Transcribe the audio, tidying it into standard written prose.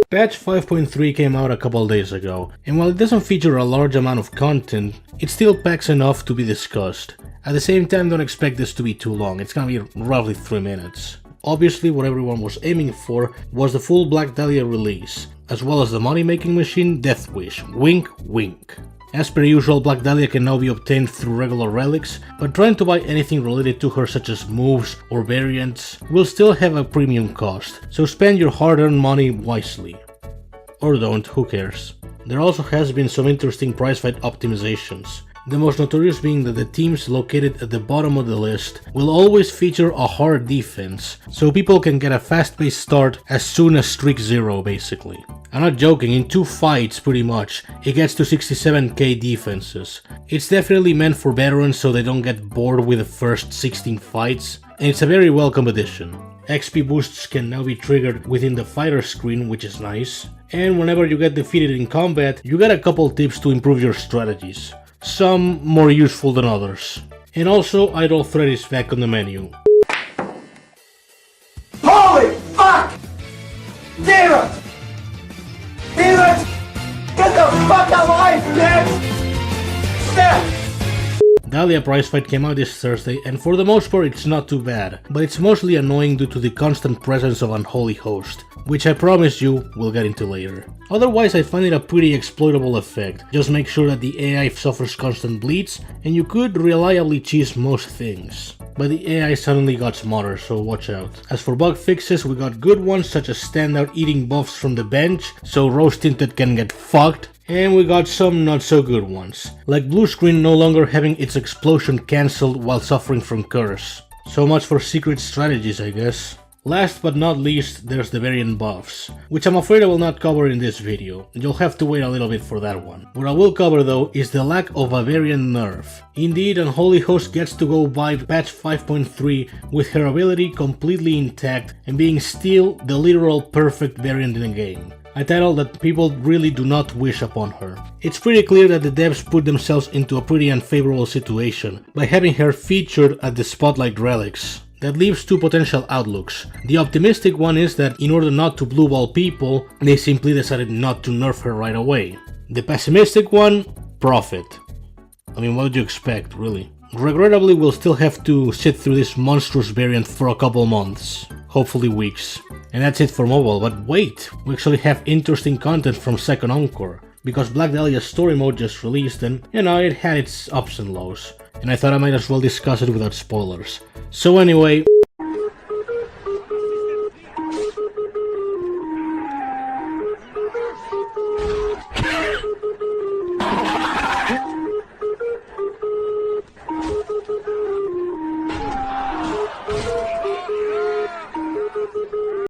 Patch 5.3 came out a couple days ago, and while it doesn't feature a large amount of content, it still packs enough to be discussed. At the same time, don't expect this to be too long, it's gonna be roughly 3 minutes. Obviously, what everyone was aiming for was the full Black Dahlia release, as well as the money-making machine Death Wish, wink wink. As per usual, Black Dahlia can now be obtained through regular relics, but trying to buy anything related to her such as moves or variants will still have a premium cost, so spend your hard-earned money wisely. Or don't, who cares. There also has been some interesting prize fight optimizations. The most notorious being that the teams located at the bottom of the list will always feature a hard defense, so people can get a fast-paced start as soon as streak 0 basically. I'm not joking, in 2 fights pretty much, it gets to 67k defenses. It's definitely meant for veterans so they don't get bored with the first 16 fights, and it's a very welcome addition. XP boosts can now be triggered within the fighter screen, which is nice, and whenever you get defeated in combat, you get a couple tips to improve your strategies. Some more useful than others. And also, idle threat is back on the menu. Holy fuck! Damn it! Damn it! Get the fuck alive, bitch! Step! Dahlia prize fight came out this Thursday, and for the most part it's not too bad, but it's mostly annoying due to the constant presence of Unholy Host, which I promise you we'll get into later. Otherwise, I find it a pretty exploitable effect. Just make sure that the AI suffers constant bleeds, and you could reliably cheese most things. But the AI suddenly got smarter, so watch out. As for bug fixes, we got good ones such as standout eating buffs from the bench, so Rose Tinted can get fucked. And we got some not so good ones, like blue screen no longer having its explosion cancelled while suffering from curse. So much for secret strategies, I guess. Last but not least, there's the variant buffs, which I'm afraid I will not cover in this video. You'll have to wait a little bit for that one. What I will cover though is the lack of a variant nerf. Indeed, Unholy Host gets to go by patch 5.3 with her ability completely intact and being still the literal perfect variant in the game. A title that people really do not wish upon her. It's pretty clear that the devs put themselves into a pretty unfavorable situation by having her featured at the Spotlight Relics. That leaves 2 potential outlooks. The optimistic one is that in order not to blue ball people, they simply decided not to nerf her right away. The pessimistic one? Profit. I mean, what do you expect, really? Regrettably, we'll still have to sit through this monstrous variant for a couple months. Hopefully weeks. And that's it for mobile, but wait! We actually have interesting content from Second Encore. Because Black Dahlia's story mode just released and, you know, it had its ups and lows. And I thought I might as well discuss it without spoilers. So anyway,